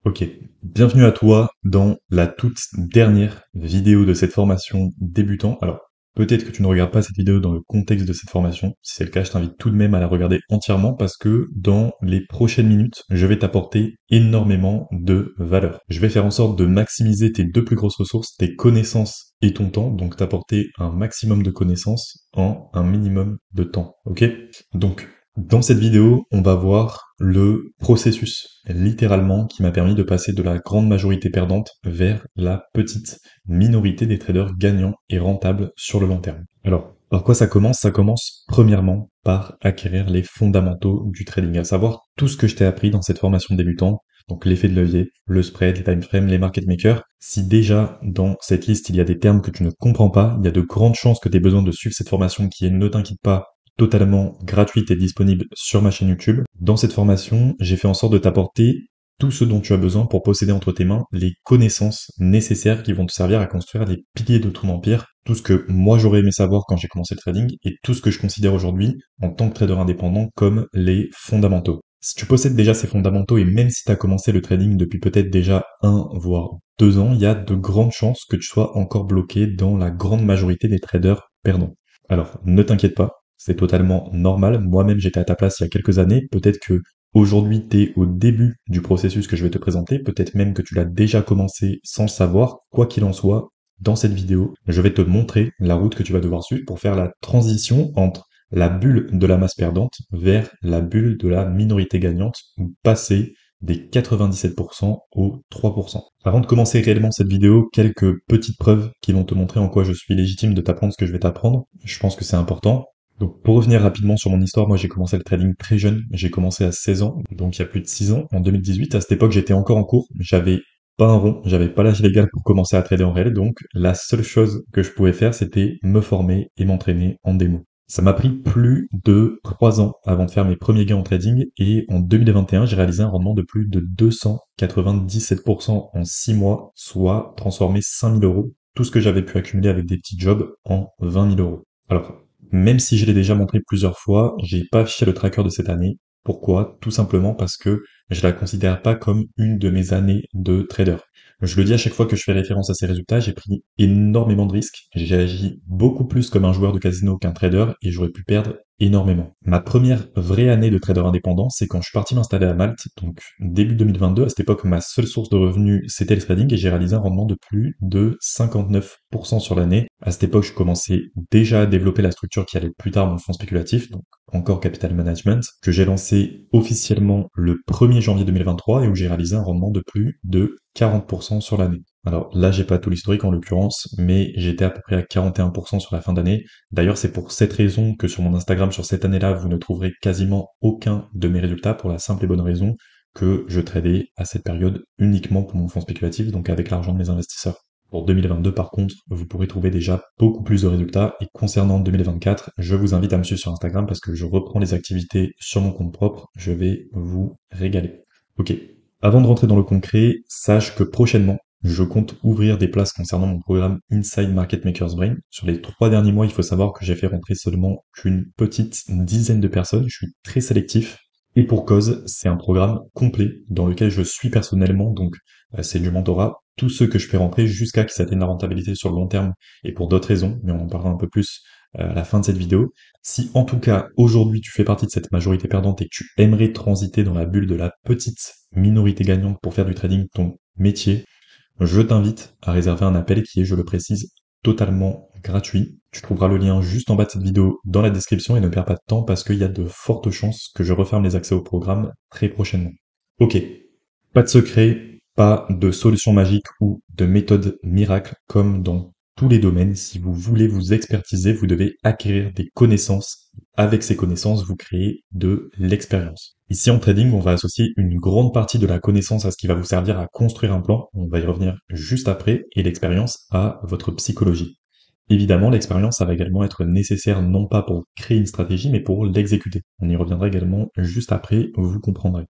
Ok, bienvenue à toi dans la toute dernière vidéo de cette formation débutant. Alors, peut-être que tu ne regardes pas cette vidéo dans le contexte de cette formation. Si c'est le cas, je t'invite tout de même à la regarder entièrement parce que dans les prochaines minutes, je vais t'apporter énormément de valeur. Je vais faire en sorte de maximiser tes deux plus grosses ressources, tes connaissances et ton temps, donc t'apporter un maximum de connaissances en un minimum de temps. Ok? Donc, dans cette vidéo, on va voir le processus, littéralement, qui m'a permis de passer de la grande majorité perdante vers la petite minorité des traders gagnants et rentables sur le long terme. Alors, par quoi ça commence? Ça commence premièrement par acquérir les fondamentaux du trading, à savoir tout ce que je t'ai appris dans cette formation de débutant, donc l'effet de levier, le spread, les time frames, les market makers. Si déjà dans cette liste il y a des termes que tu ne comprends pas, il y a de grandes chances que tu aies besoin de suivre cette formation qui est, ne t'inquiète pas, totalement gratuite et disponible sur ma chaîne YouTube. Dans cette formation, j'ai fait en sorte de t'apporter tout ce dont tu as besoin pour posséder entre tes mains les connaissances nécessaires qui vont te servir à construire les piliers de ton empire, tout ce que moi j'aurais aimé savoir quand j'ai commencé le trading et tout ce que je considère aujourd'hui en tant que trader indépendant comme les fondamentaux. Si tu possèdes déjà ces fondamentaux et même si tu as commencé le trading depuis peut-être déjà 1 voire 2 ans, il y a de grandes chances que tu sois encore bloqué dans la grande majorité des traders perdants. Alors, ne t'inquiète pas, c'est totalement normal. Moi-même, j'étais à ta place il y a quelques années. Peut-être que aujourd'hui, tu es au début du processus que je vais te présenter. Peut-être même que tu l'as déjà commencé sans le savoir. Quoi qu'il en soit, dans cette vidéo, je vais te montrer la route que tu vas devoir suivre pour faire la transition entre la bulle de la masse perdante vers la bulle de la minorité gagnante, ou passer des 97% aux 3%. Avant de commencer réellement cette vidéo, quelques petites preuves qui vont te montrer en quoi je suis légitime de t'apprendre ce que je vais t'apprendre. Je pense que c'est important. Donc pour revenir rapidement sur mon histoire, moi j'ai commencé le trading très jeune, j'ai commencé à 16 ans, donc il y a plus de 6 ans, en 2018. À cette époque j'étais encore en cours, j'avais pas un rond, j'avais pas l'âge légal pour commencer à trader en réel, donc la seule chose que je pouvais faire c'était me former et m'entraîner en démo. Ça m'a pris plus de 3 ans avant de faire mes premiers gains en trading et en 2021, j'ai réalisé un rendement de plus de 297% en 6 mois, soit transformer 5 000 euros, tout ce que j'avais pu accumuler avec des petits jobs en 20 000 euros. Alors, même si je l'ai déjà montré plusieurs fois, j'ai pas affiché le tracker de cette année. Pourquoi? Tout simplement parce que je la considère pas comme une de mes années de trader. Je le dis à chaque fois que je fais référence à ces résultats, j'ai pris énormément de risques, j'ai agi beaucoup plus comme un joueur de casino qu'un trader et j'aurais pu perdre énormément. Ma première vraie année de trader indépendant, c'est quand je suis parti m'installer à Malte, donc début 2022. À cette époque, ma seule source de revenus, c'était le trading et j'ai réalisé un rendement de plus de 59% sur l'année. À cette époque, je commençais déjà à développer la structure qui allait plus tard mon fonds spéculatif, donc encore Capital Management, que j'ai lancé officiellement le 1er janvier 2023 et où j'ai réalisé un rendement de plus de 40% sur l'année. Alors là, j'ai pas tout l'historique en l'occurrence, mais j'étais à peu près à 41% sur la fin d'année. D'ailleurs, c'est pour cette raison que sur mon Instagram, sur cette année-là, vous ne trouverez quasiment aucun de mes résultats pour la simple et bonne raison que je tradais à cette période uniquement pour mon fonds spéculatif, donc avec l'argent de mes investisseurs. Pour 2022, par contre, vous pourrez trouver déjà beaucoup plus de résultats. Et concernant 2024, je vous invite à me suivre sur Instagram parce que je reprends les activités sur mon compte propre. Je vais vous régaler. Ok. Avant de rentrer dans le concret, sache que prochainement, je compte ouvrir des places concernant mon programme Inside Market Maker's Brain. Sur les 3 derniers mois, il faut savoir que j'ai fait rentrer seulement qu'une petite dizaine de personnes. Je suis très sélectif. Et pour cause, c'est un programme complet dans lequel je suis personnellement, donc c'est du mentorat, tous ceux que je fais rentrer jusqu'à qu'ils atteignent la rentabilité sur le long terme et pour d'autres raisons, mais on en parlera un peu plus à la fin de cette vidéo. Si en tout cas aujourd'hui tu fais partie de cette majorité perdante et que tu aimerais transiter dans la bulle de la petite minorité gagnante pour faire du trading ton métier, je t'invite à réserver un appel qui est, je le précise, totalement gratuit. Tu trouveras le lien juste en bas de cette vidéo dans la description et ne perds pas de temps parce qu'il y a de fortes chances que je referme les accès au programme très prochainement. Ok, pas de secret, pas de solution magique ou de méthode miracle comme dans tous les domaines. Si vous voulez vous expertiser, vous devez acquérir des connaissances. Avec ces connaissances, vous créez de l'expérience. Ici en trading, on va associer une grande partie de la connaissance à ce qui va vous servir à construire un plan. On va y revenir juste après et l'expérience à votre psychologie. Évidemment, l'expérience, ça va également être nécessaire non pas pour créer une stratégie, mais pour l'exécuter. On y reviendra également juste après, vous comprendrez.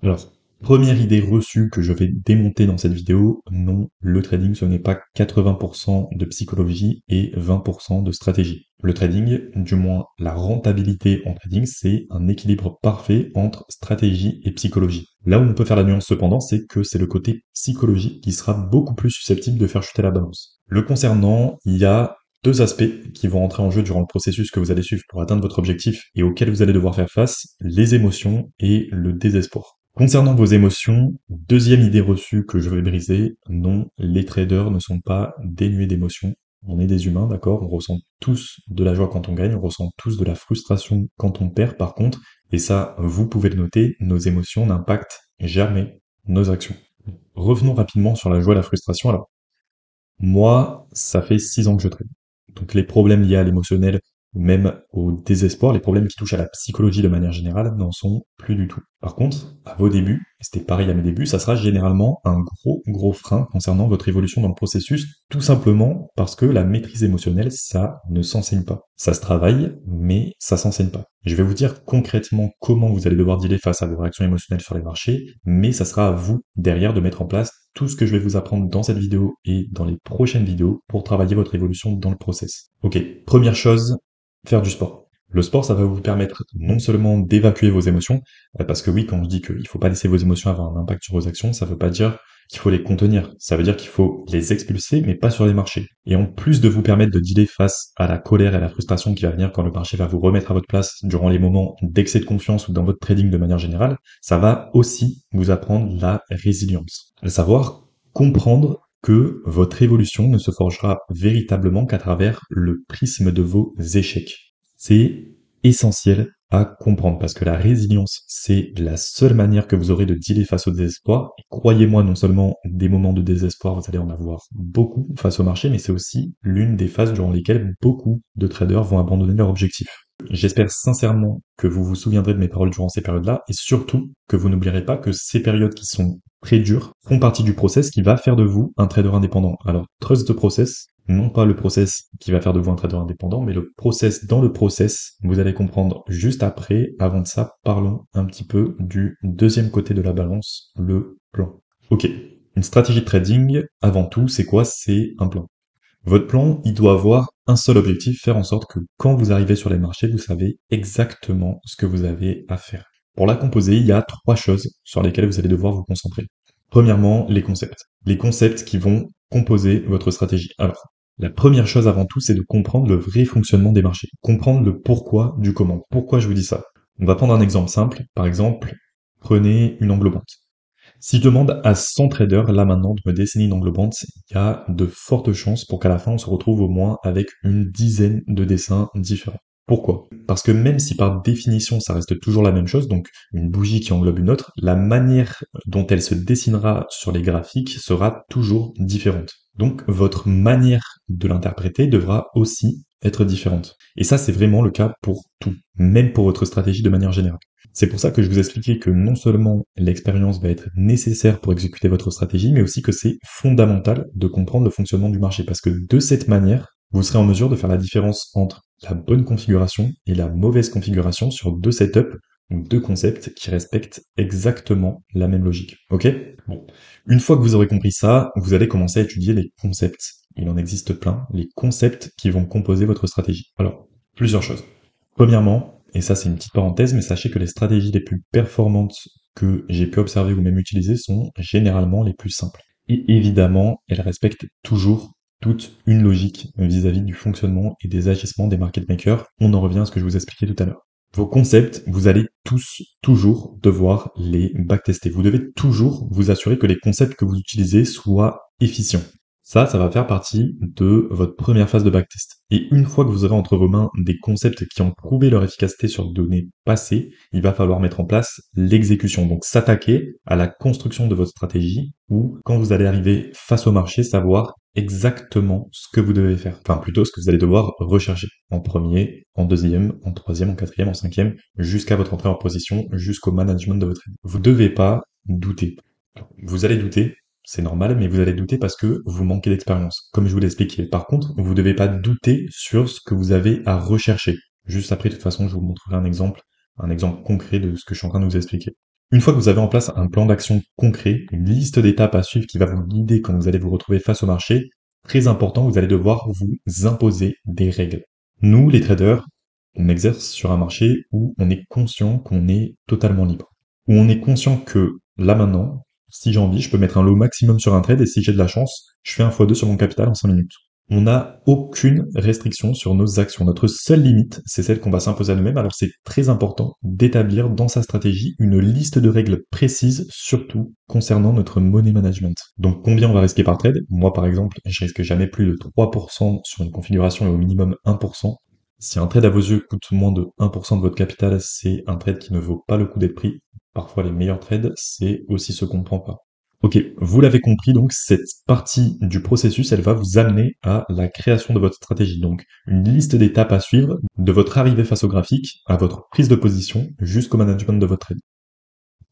Alors, Première idée reçue que je vais démonter dans cette vidéo, non, le trading ce n'est pas 80% de psychologie et 20% de stratégie. Le trading, du moins la rentabilité en trading, c'est un équilibre parfait entre stratégie et psychologie. Là où on peut faire la nuance cependant, c'est que c'est le côté psychologique qui sera beaucoup plus susceptible de faire chuter la balance. Le concernant, il y a deux aspects qui vont entrer en jeu durant le processus que vous allez suivre pour atteindre votre objectif et auquel vous allez devoir faire face, les émotions et le désespoir. Concernant vos émotions, deuxième idée reçue que je vais briser, non, les traders ne sont pas dénués d'émotions. On est des humains, d'accord? On ressent tous de la joie quand on gagne, on ressent tous de la frustration quand on perd par contre, et ça, vous pouvez le noter, nos émotions n'impactent jamais nos actions. Revenons rapidement sur la joie et la frustration. Alors, moi, ça fait 6 ans que je trade. Donc les problèmes liés à l'émotionnel, ou même au désespoir, les problèmes qui touchent à la psychologie de manière générale, n'en sont plus du tout. Par contre, à vos débuts, et c'était pareil à mes débuts, ça sera généralement un gros frein concernant votre évolution dans le processus, tout simplement parce que la maîtrise émotionnelle, ça ne s'enseigne pas. Ça se travaille, mais ça s'enseigne pas. Je vais vous dire concrètement comment vous allez devoir dealer face à vos réactions émotionnelles sur les marchés, mais ça sera à vous derrière de mettre en place tout ce que je vais vous apprendre dans cette vidéo et dans les prochaines vidéos pour travailler votre évolution dans le process. Ok, première chose, faire du sport. Le sport, ça va vous permettre non seulement d'évacuer vos émotions, parce que oui, quand je dis qu'il ne faut pas laisser vos émotions avoir un impact sur vos actions, ça ne veut pas dire qu'il faut les contenir. Ça veut dire qu'il faut les expulser, mais pas sur les marchés. Et en plus de vous permettre de dealer face à la colère et à la frustration qui va venir quand le marché va vous remettre à votre place durant les moments d'excès de confiance ou dans votre trading de manière générale, ça va aussi vous apprendre la résilience. À savoir comprendre que votre évolution ne se forgera véritablement qu'à travers le prisme de vos échecs. C'est essentiel à comprendre parce que la résilience, c'est la seule manière que vous aurez de dealer face au désespoir. Et croyez-moi, non seulement des moments de désespoir, vous allez en avoir beaucoup face au marché, mais c'est aussi l'une des phases durant lesquelles beaucoup de traders vont abandonner leur objectif. J'espère sincèrement que vous vous souviendrez de mes paroles durant ces périodes-là et surtout que vous n'oublierez pas que ces périodes qui sont très dures font partie du process qui va faire de vous un trader indépendant. Alors, trust the process, non pas le process qui va faire de vous un trader indépendant, mais le process dans le process, vous allez comprendre juste après. Avant de ça, parlons un petit peu du deuxième côté de la balance, le plan. Ok, une stratégie de trading, avant tout, c'est quoi? C'est un plan. Votre plan, il doit avoir un seul objectif, faire en sorte que quand vous arrivez sur les marchés, vous savez exactement ce que vous avez à faire. Pour la composer, il y a 3 choses sur lesquelles vous allez devoir vous concentrer. Premièrement, les concepts. Les concepts qui vont composer votre stratégie. Alors, la première chose avant tout, c'est de comprendre le vrai fonctionnement des marchés. Comprendre le pourquoi du comment. Pourquoi je vous dis ça? On va prendre un exemple simple. Par exemple, prenez une englobante. Si je demande à 100 traders, là maintenant, de me dessiner une englobante, il y a de fortes chances pour qu'à la fin, on se retrouve au moins avec une dizaine de dessins différents. Pourquoi? Parce que même si par définition ça reste toujours la même chose, donc une bougie qui englobe une autre, la manière dont elle se dessinera sur les graphiques sera toujours différente. Donc votre manière de l'interpréter devra aussi être différente. Et ça, c'est vraiment le cas pour tout, même pour votre stratégie de manière générale. C'est pour ça que je vous expliquais que non seulement l'expérience va être nécessaire pour exécuter votre stratégie, mais aussi que c'est fondamental de comprendre le fonctionnement du marché, parce que de cette manière, vous serez en mesure de faire la différence entre la bonne configuration et la mauvaise configuration sur 2 setups ou 2 concepts qui respectent exactement la même logique. Ok? Bon. Une fois que vous aurez compris ça, vous allez commencer à étudier les concepts. Il en existe plein, les concepts qui vont composer votre stratégie. Alors, plusieurs choses. Premièrement, et ça c'est une petite parenthèse, mais sachez que les stratégies les plus performantes que j'ai pu observer ou même utiliser sont généralement les plus simples. Et évidemment, elles respectent toujours toute une logique vis-à-vis du fonctionnement et des agissements des market makers. On en revient à ce que je vous expliquais tout à l'heure. Vos concepts, vous allez tous toujours devoir les backtester. Vous devez toujours vous assurer que les concepts que vous utilisez soient efficients. Ça va faire partie de votre première phase de backtest. Et une fois que vous aurez entre vos mains des concepts qui ont prouvé leur efficacité sur des données passées, il va falloir mettre en place l'exécution. Donc s'attaquer à la construction de votre stratégie ou quand vous allez arriver face au marché, savoir exactement ce que vous devez faire. Enfin plutôt ce que vous allez devoir rechercher. En premier, en deuxième, en troisième, en quatrième, en cinquième, jusqu'à votre entrée en position, jusqu'au management de votre trade. Vous ne devez pas douter. Vous allez douter, c'est normal, mais vous allez douter parce que vous manquez d'expérience, comme je vous l'ai expliqué. Par contre, vous ne devez pas douter sur ce que vous avez à rechercher. Juste après, de toute façon, je vous montrerai un exemple concret de ce que je suis en train de vous expliquer. Une fois que vous avez en place un plan d'action concret, une liste d'étapes à suivre qui va vous guider quand vous allez vous retrouver face au marché, très important, vous allez devoir vous imposer des règles. Nous, les traders, on exerce sur un marché où on est conscient qu'on est totalement libre. Où on est conscient que là maintenant, si j'ai envie, je peux mettre un lot maximum sur un trade et si j'ai de la chance, je fais un x2 sur mon capital en 5 minutes. On n'a aucune restriction sur nos actions. Notre seule limite, c'est celle qu'on va s'imposer à nous-mêmes. Alors c'est très important d'établir dans sa stratégie une liste de règles précises, surtout concernant notre money management. Donc combien on va risquer par trade? Moi par exemple, je risque jamais plus de 3% sur une configuration et au minimum 1%. Si un trade à vos yeux coûte moins de 1% de votre capital, c'est un trade qui ne vaut pas le coup d'être pris. Parfois les meilleurs trades, c'est aussi ce qu'on ne prend pas. Ok, vous l'avez compris, donc cette partie du processus, elle va vous amener à la création de votre stratégie. Donc une liste d'étapes à suivre de votre arrivée face au graphique, à votre prise de position, jusqu'au management de votre trade.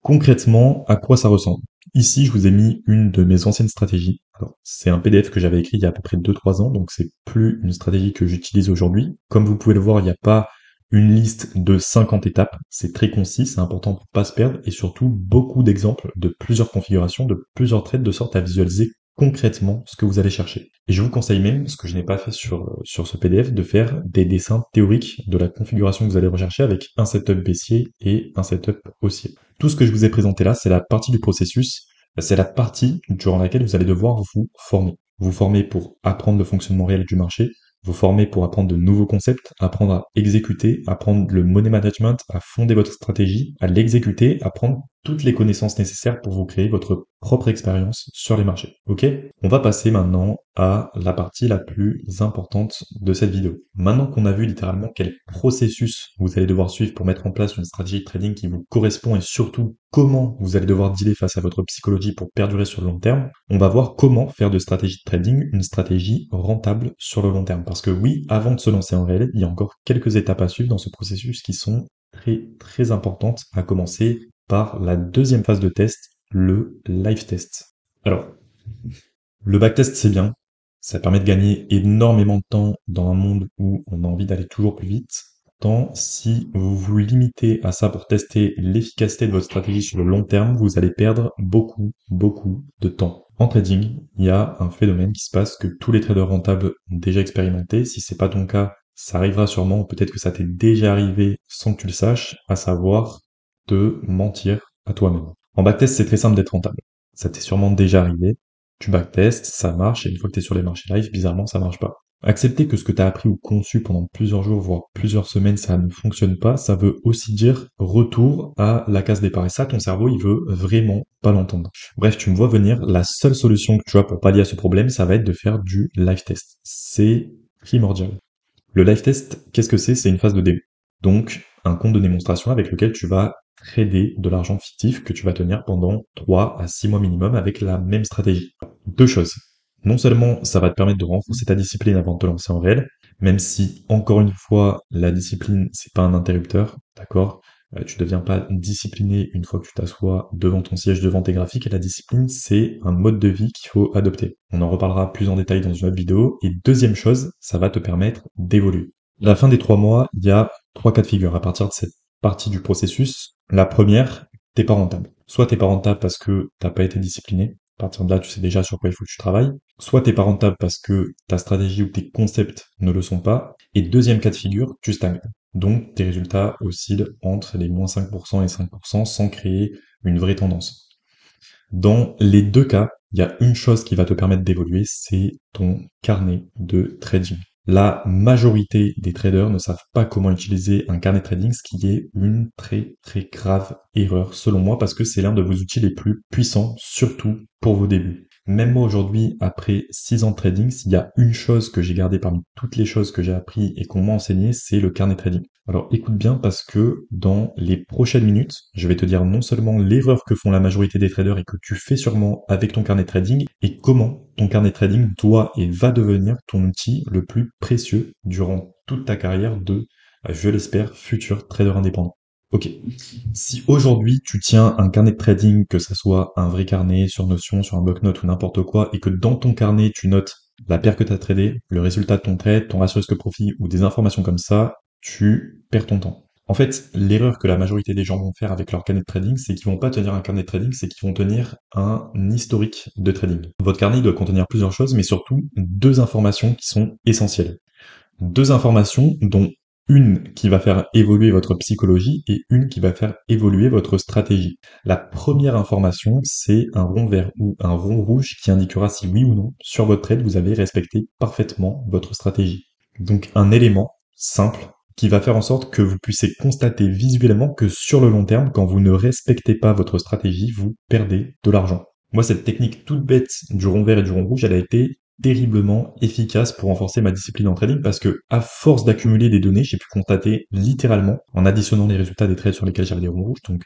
Concrètement, à quoi ça ressemble? Ici, je vous ai mis une de mes anciennes stratégies. Alors, c'est un PDF que j'avais écrit il y a à peu près 2-3 ans, donc c'est plus une stratégie que j'utilise aujourd'hui. Comme vous pouvez le voir, il n'y a pas une liste de 50 étapes. C'est très concis, c'est important pour pas se perdre, et surtout beaucoup d'exemples de plusieurs configurations, de plusieurs trades, de sorte à visualiser concrètement ce que vous allez chercher. Et je vous conseille même, ce que je n'ai pas fait sur ce PDF, de faire des dessins théoriques de la configuration que vous allez rechercher avec un setup baissier et un setup haussier. Tout ce que je vous ai présenté là, c'est la partie du processus, c'est la partie durant laquelle vous allez devoir vous former. Vous former pour apprendre le fonctionnement réel du marché, vous former pour apprendre de nouveaux concepts, apprendre à exécuter, apprendre le money management, à fonder votre stratégie, à l'exécuter, apprendre toutes les connaissances nécessaires pour vous créer votre propre expérience sur les marchés. Ok? On va passer maintenant à la partie la plus importante de cette vidéo. Maintenant qu'on a vu littéralement quel processus vous allez devoir suivre pour mettre en place une stratégie de trading qui vous correspond et surtout comment vous allez devoir dealer face à votre psychologie pour perdurer sur le long terme, on va voir comment faire de stratégie de trading une stratégie rentable sur le long terme. Parce que oui, avant de se lancer en réel, il y a encore quelques étapes à suivre dans ce processus qui sont très importantes, à commencer par la deuxième phase de test, le live test. Alors, le backtest, c'est bien. Ça permet de gagner énormément de temps dans un monde où on a envie d'aller toujours plus vite. Tant si vous vous limitez à ça pour tester l'efficacité de votre stratégie sur le long terme, vous allez perdre beaucoup de temps. En trading, il y a un phénomène qui se passe que tous les traders rentables ont déjà expérimenté. Si c'est pas ton cas, ça arrivera sûrement, ou peut-être que ça t'est déjà arrivé sans que tu le saches, à savoir de mentir à toi-même. En backtest, c'est très simple d'être rentable. Ça t'est sûrement déjà arrivé. Tu backtestes, ça marche, et une fois que tu es sur les marchés live, bizarrement, ça marche pas. Accepter que ce que tu as appris ou conçu pendant plusieurs jours, voire plusieurs semaines, ça ne fonctionne pas, ça veut aussi dire retour à la case départ. Et ça, ton cerveau, il veut vraiment pas l'entendre. Bref, tu me vois venir, la seule solution que tu as pour pallier à ce problème, ça va être de faire du live test. C'est primordial. Le live test, qu'est-ce que c'est? C'est une phase de démo. Donc, un compte de démonstration avec lequel tu vas trader de l'argent fictif que tu vas tenir pendant 3 à 6 mois minimum avec la même stratégie. Deux choses. Non seulement ça va te permettre de renforcer ta discipline avant de te lancer en réel, même si, encore une fois, la discipline, c'est pas un interrupteur, d'accord? Tu deviens pas discipliné une fois que tu t'assois devant ton siège, devant tes graphiques, et la discipline, c'est un mode de vie qu'il faut adopter. On en reparlera plus en détail dans une autre vidéo. Et deuxième chose, ça va te permettre d'évoluer. À la fin des 3 mois, il y a 3 cas de figure à partir de cette partie du processus. La première, t'es pas rentable. Soit t'es pas rentable parce que t'as pas été discipliné. À partir de là, tu sais déjà sur quoi il faut que tu travailles. Soit t'es pas rentable parce que ta stratégie ou tes concepts ne le sont pas. Et deuxième cas de figure, tu stagnes. Donc tes résultats oscillent entre les moins 5% et 5% sans créer une vraie tendance. Dans les deux cas, il y a une chose qui va te permettre d'évoluer, c'est ton carnet de trading. La majorité des traders ne savent pas comment utiliser un carnet de trading, ce qui est une très grave erreur selon moi parce que c'est l'un de vos outils les plus puissants, surtout pour vos débuts. Même moi aujourd'hui, après 6 ans de trading, s'il y a une chose que j'ai gardée parmi toutes les choses que j'ai appris et qu'on m'a enseigné, c'est le carnet trading. Alors écoute bien parce que dans les prochaines minutes, je vais te dire non seulement l'erreur que font la majorité des traders et que tu fais sûrement avec ton carnet trading et comment ton carnet trading doit et va devenir ton outil le plus précieux durant toute ta carrière de, je l'espère, futur trader indépendant. Ok. Si aujourd'hui tu tiens un carnet de trading, que ça soit un vrai carnet sur Notion, sur un bloc-notes ou n'importe quoi, et que dans ton carnet tu notes la paire que tu as tradée, le résultat de ton trade, ton ratio risque-profit ou des informations comme ça, tu perds ton temps. En fait, l'erreur que la majorité des gens vont faire avec leur carnet de trading, c'est qu'ils vont pas tenir un carnet de trading, c'est qu'ils vont tenir un historique de trading. Votre carnet doit contenir plusieurs choses, mais surtout deux informations qui sont essentielles. Deux informations dont une qui va faire évoluer votre psychologie et une qui va faire évoluer votre stratégie. La première information, c'est un rond vert ou un rond rouge qui indiquera si oui ou non, sur votre trade, vous avez respecté parfaitement votre stratégie. Donc un élément simple qui va faire en sorte que vous puissiez constater visuellement que sur le long terme, quand vous ne respectez pas votre stratégie, vous perdez de l'argent. Moi, cette technique toute bête du rond vert et du rond rouge, elle a été terriblement efficace pour renforcer ma discipline en trading parce que, à force d'accumuler des données, j'ai pu constater littéralement, en additionnant les résultats des trades sur lesquels j'avais des ronds rouges, donc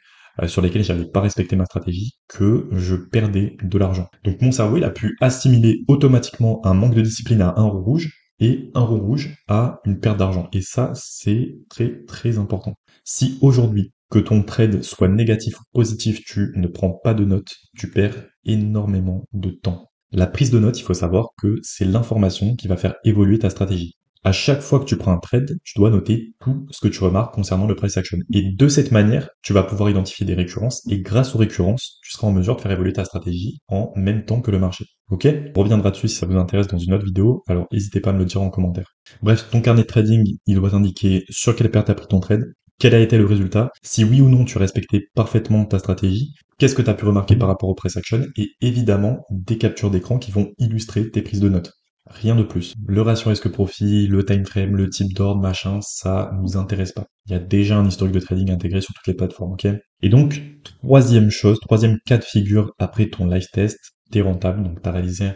sur lesquels j'avais pas respecté ma stratégie, que je perdais de l'argent. Donc mon cerveau, il a pu assimiler automatiquement un manque de discipline à un rond rouge et un rond rouge à une perte d'argent. Et ça, c'est très très important. Si aujourd'hui, que ton trade soit négatif ou positif, tu ne prends pas de notes, tu perds énormément de temps. La prise de notes, il faut savoir que c'est l'information qui va faire évoluer ta stratégie. À chaque fois que tu prends un trade, tu dois noter tout ce que tu remarques concernant le price action. Et de cette manière, tu vas pouvoir identifier des récurrences et grâce aux récurrences, tu seras en mesure de faire évoluer ta stratégie en même temps que le marché. Ok? On reviendra dessus si ça vous intéresse dans une autre vidéo, alors n'hésitez pas à me le dire en commentaire. Bref, ton carnet de trading, il doit t'indiquer sur quelle paire tu as pris ton trade, quel a été le résultat, si oui ou non tu respectais parfaitement ta stratégie, qu'est-ce que tu as pu remarquer par rapport au price action, et évidemment des captures d'écran qui vont illustrer tes prises de notes. Rien de plus. Le ratio risque-profit, le time frame, le type d'ordre, machin, ça nous intéresse pas. Il y a déjà un historique de trading intégré sur toutes les plateformes, ok? Et donc, troisième chose, troisième cas de figure après ton live test, t'es rentable, donc t'as réalisé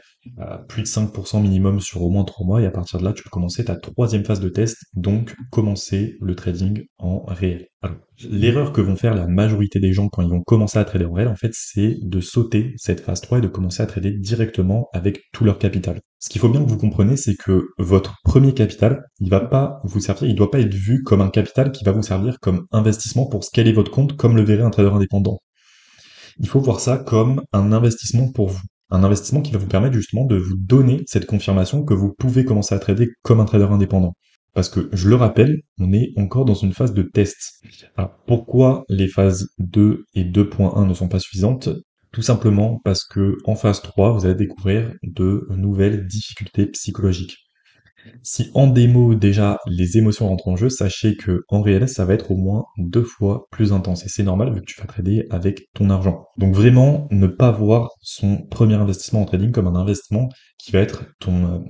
plus de 5% minimum sur au moins 3 mois, et à partir de là, tu peux commencer ta troisième phase de test, donc commencer le trading en réel. Alors, l'erreur que vont faire la majorité des gens quand ils vont commencer à trader en réel, en fait, c'est de sauter cette phase 3 et de commencer à trader directement avec tout leur capital. Ce qu'il faut bien que vous compreniez, c'est que votre premier capital, il va pas vous servir, il doit pas être vu comme un capital qui va vous servir comme investissement pour scaler votre compte comme le verrait un trader indépendant. Il faut voir ça comme un investissement pour vous. Un investissement qui va vous permettre justement de vous donner cette confirmation que vous pouvez commencer à trader comme un trader indépendant. Parce que, je le rappelle, on est encore dans une phase de test. Alors, pourquoi les phases 2 et 2.1 ne sont pas suffisantes? Tout simplement parce que en phase 3, vous allez découvrir de nouvelles difficultés psychologiques. Si en démo déjà les émotions rentrent en jeu, sachez que en réel ça va être au moins 2 fois plus intense et c'est normal vu que tu vas trader avec ton argent. Donc vraiment ne pas voir son premier investissement en trading comme un investissement qui va être ton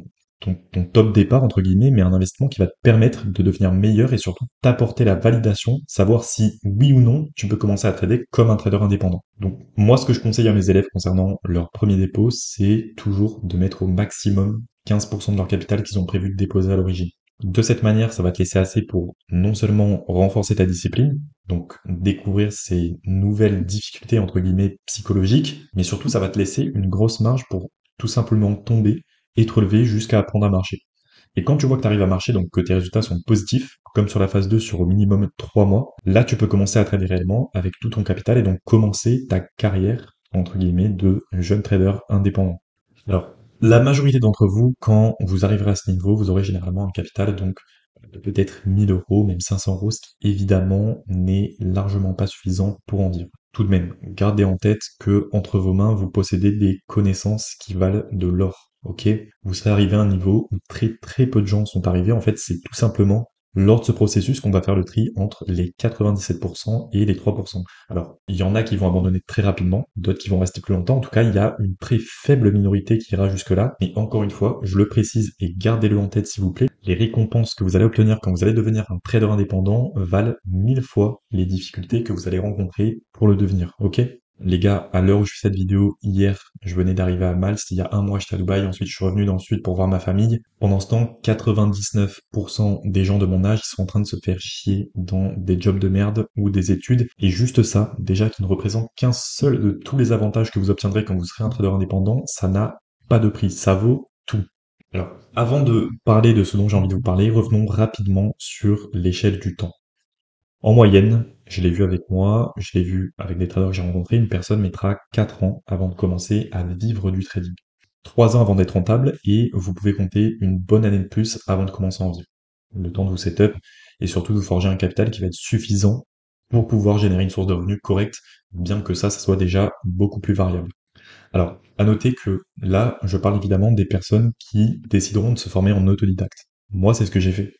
top départ entre guillemets, mais un investissement qui va te permettre de devenir meilleur et surtout t'apporter la validation, savoir si oui ou non tu peux commencer à trader comme un trader indépendant. Donc moi ce que je conseille à mes élèves concernant leur premier dépôt, c'est toujours de mettre au maximum 15% de leur capital qu'ils ont prévu de déposer à l'origine. De cette manière, ça va te laisser assez pour non seulement renforcer ta discipline, donc découvrir ces nouvelles difficultés entre guillemets psychologiques, mais surtout ça va te laisser une grosse marge pour tout simplement tomber et te relever jusqu'à apprendre à marcher. Et quand tu vois que tu arrives à marcher, donc que tes résultats sont positifs, comme sur la phase 2 sur au minimum 3 mois, là tu peux commencer à trader réellement avec tout ton capital et donc commencer ta carrière, entre guillemets, de jeune trader indépendant. Alors, la majorité d'entre vous, quand vous arriverez à ce niveau, vous aurez généralement un capital donc de peut-être 1000 euros, même 500 euros, ce qui évidemment n'est largement pas suffisant pour en vivre. Tout de même, gardez en tête que entre vos mains, vous possédez des connaissances qui valent de l'or. Ok? Vous serez arrivé à un niveau où très très peu de gens sont arrivés. En fait, c'est tout simplement lors de ce processus qu'on va faire le tri entre les 97% et les 3%. Alors, il y en a qui vont abandonner très rapidement, d'autres qui vont rester plus longtemps. En tout cas, il y a une très faible minorité qui ira jusque-là. Mais encore une fois, je le précise et gardez-le en tête s'il vous plaît, les récompenses que vous allez obtenir quand vous allez devenir un trader indépendant valent 1000 fois les difficultés que vous allez rencontrer pour le devenir. Ok? Les gars, à l'heure où je fais cette vidéo, hier, je venais d'arriver à Malte, il y a un mois j'étais à Dubaï, ensuite je suis revenu dans le sud pour voir ma famille. Pendant ce temps, 99% des gens de mon âge, ils sont en train de se faire chier dans des jobs de merde ou des études. Et juste ça, déjà qui ne représente qu'un seul de tous les avantages que vous obtiendrez quand vous serez un trader indépendant, ça n'a pas de prix, ça vaut tout. Alors, avant de parler de ce dont j'ai envie de vous parler, revenons rapidement sur l'échelle du temps. En moyenne, je l'ai vu avec moi, je l'ai vu avec des traders que j'ai rencontrés, une personne mettra 4 ans avant de commencer à vivre du trading. 3 ans avant d'être rentable et vous pouvez compter une bonne année de plus avant de commencer à en vivre. Le temps de vous setup. et surtout de vous forger un capital qui va être suffisant pour pouvoir générer une source de revenus correcte, bien que ça soit déjà beaucoup plus variable. Alors, à noter que là, je parle évidemment des personnes qui décideront de se former en autodidacte. Moi, c'est ce que j'ai fait.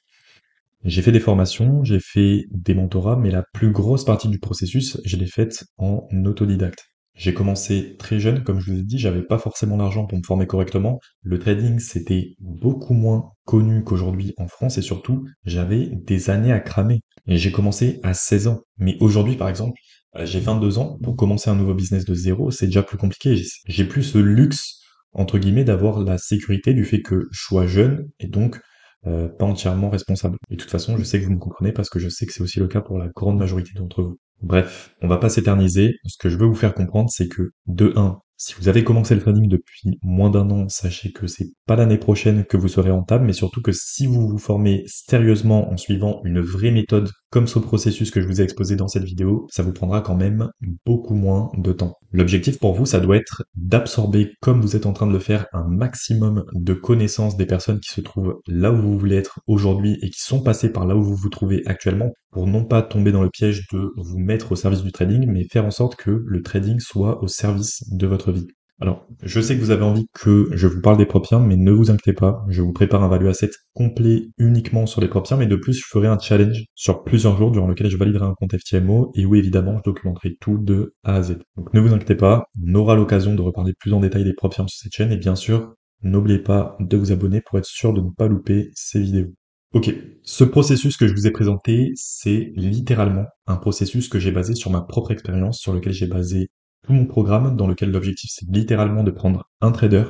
J'ai fait des formations, j'ai fait des mentorats, mais la plus grosse partie du processus, je l'ai faite en autodidacte. J'ai commencé très jeune, comme je vous ai dit, j'avais pas forcément l'argent pour me former correctement. Le trading, c'était beaucoup moins connu qu'aujourd'hui en France et surtout, j'avais des années à cramer. Et j'ai commencé à 16 ans. Mais aujourd'hui, par exemple, j'ai 22 ans. Pour commencer un nouveau business de zéro, c'est déjà plus compliqué. J'ai plus ce luxe, entre guillemets, d'avoir la sécurité du fait que je sois jeune et donc pas entièrement responsable. Et de toute façon, je sais que vous me comprenez parce que je sais que c'est aussi le cas pour la grande majorité d'entre vous. Bref, on va pas s'éterniser. Ce que je veux vous faire comprendre, c'est que, de un, si vous avez commencé le trading depuis moins d'un an, sachez que c'est pas l'année prochaine que vous serez rentable, mais surtout que si vous vous formez sérieusement en suivant une vraie méthode comme ce processus que je vous ai exposé dans cette vidéo, ça vous prendra quand même beaucoup moins de temps. L'objectif pour vous, ça doit être d'absorber, comme vous êtes en train de le faire, un maximum de connaissances des personnes qui se trouvent là où vous voulez être aujourd'hui et qui sont passées par là où vous vous trouvez actuellement pour non pas tomber dans le piège de vous mettre au service du trading, mais faire en sorte que le trading soit au service de votre vie. Alors, je sais que vous avez envie que je vous parle des propiens, mais ne vous inquiétez pas, je vous prépare un value asset complet uniquement sur les propiens, mais de plus, je ferai un challenge sur plusieurs jours durant lequel je validerai un compte FTMO et où évidemment, je documenterai tout de A à Z. Donc, ne vous inquiétez pas, on aura l'occasion de reparler plus en détail des propiens sur cette chaîne et bien sûr, n'oubliez pas de vous abonner pour être sûr de ne pas louper ces vidéos. Ok, ce processus que je vous ai présenté, c'est littéralement un processus que j'ai basé sur ma propre expérience, sur lequel j'ai basé tout mon programme, dans lequel l'objectif c'est littéralement de prendre un trader,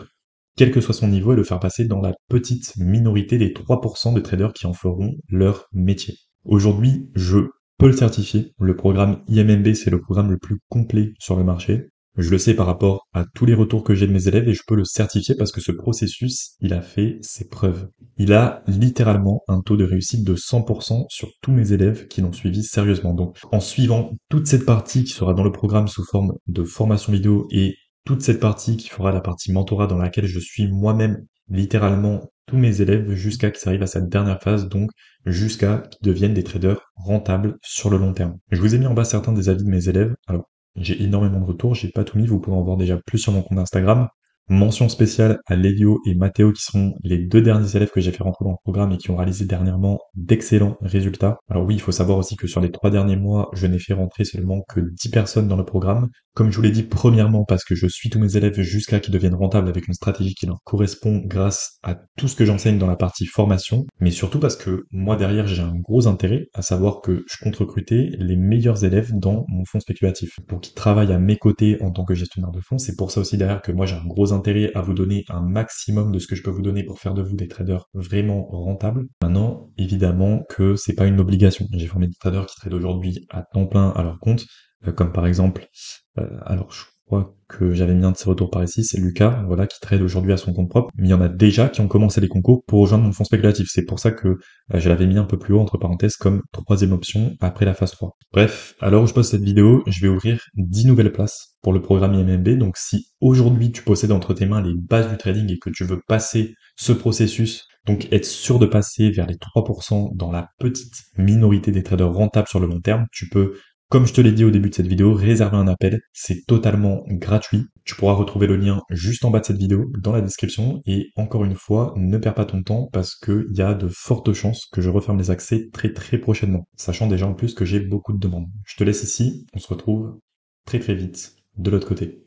quel que soit son niveau, et le faire passer dans la petite minorité des 3% de traders qui en feront leur métier. Aujourd'hui, je peux le certifier, le programme IMMB, c'est le programme le plus complet sur le marché. Je le sais par rapport à tous les retours que j'ai de mes élèves et je peux le certifier parce que ce processus, il a fait ses preuves. Il a littéralement un taux de réussite de 100% sur tous mes élèves qui l'ont suivi sérieusement. Donc, en suivant toute cette partie qui sera dans le programme sous forme de formation vidéo et toute cette partie qui fera la partie mentorat dans laquelle je suis moi-même littéralement tous mes élèves jusqu'à qu'ils arrivent à cette dernière phase, donc jusqu'à qu'ils deviennent des traders rentables sur le long terme. Je vous ai mis en bas certains des avis de mes élèves. Alors, j'ai énormément de retours, j'ai pas tout mis, vous pouvez en voir déjà plus sur mon compte Instagram. Mention spéciale à Lelio et Matteo qui sont les deux derniers élèves que j'ai fait rentrer dans le programme et qui ont réalisé dernièrement d'excellents résultats. Alors oui, il faut savoir aussi que sur les 3 derniers mois, je n'ai fait rentrer seulement que 10 personnes dans le programme. Comme je vous l'ai dit, premièrement parce que je suis tous mes élèves jusqu'à qu'ils deviennent rentables avec une stratégie qui leur correspond grâce à tout ce que j'enseigne dans la partie formation, mais surtout parce que moi derrière j'ai un gros intérêt, à savoir que je compte recruter les meilleurs élèves dans mon fonds spéculatif pour qu'ils travaillent à mes côtés en tant que gestionnaire de fonds. C'est pour ça aussi derrière que moi j'ai un gros intérêt à vous donner un maximum de ce que je peux vous donner pour faire de vous des traders vraiment rentables. Maintenant, évidemment que c'est pas une obligation. J'ai formé des traders qui tradent aujourd'hui à temps plein à leur compte, comme par exemple, alors je crois que j'avais mis un de ces retours par ici, c'est Lucas, voilà, qui trade aujourd'hui à son compte propre, mais il y en a déjà qui ont commencé les concours pour rejoindre mon fonds spéculatif. C'est pour ça que je l'avais mis un peu plus haut, entre parenthèses, comme troisième option après la phase 3. Bref, à l'heure où je poste cette vidéo, je vais ouvrir 10 nouvelles places pour le programme IMMB, donc si aujourd'hui tu possèdes entre tes mains les bases du trading et que tu veux passer ce processus, donc être sûr de passer vers les 3% dans la petite minorité des traders rentables sur le long terme, tu peux, comme je te l'ai dit au début de cette vidéo, réserver un appel, c'est totalement gratuit. Tu pourras retrouver le lien juste en bas de cette vidéo, dans la description, et encore une fois, ne perds pas ton temps parce qu'il y a de fortes chances que je referme les accès très très prochainement, sachant déjà en plus que j'ai beaucoup de demandes. Je te laisse ici, on se retrouve très très vite de l'autre côté.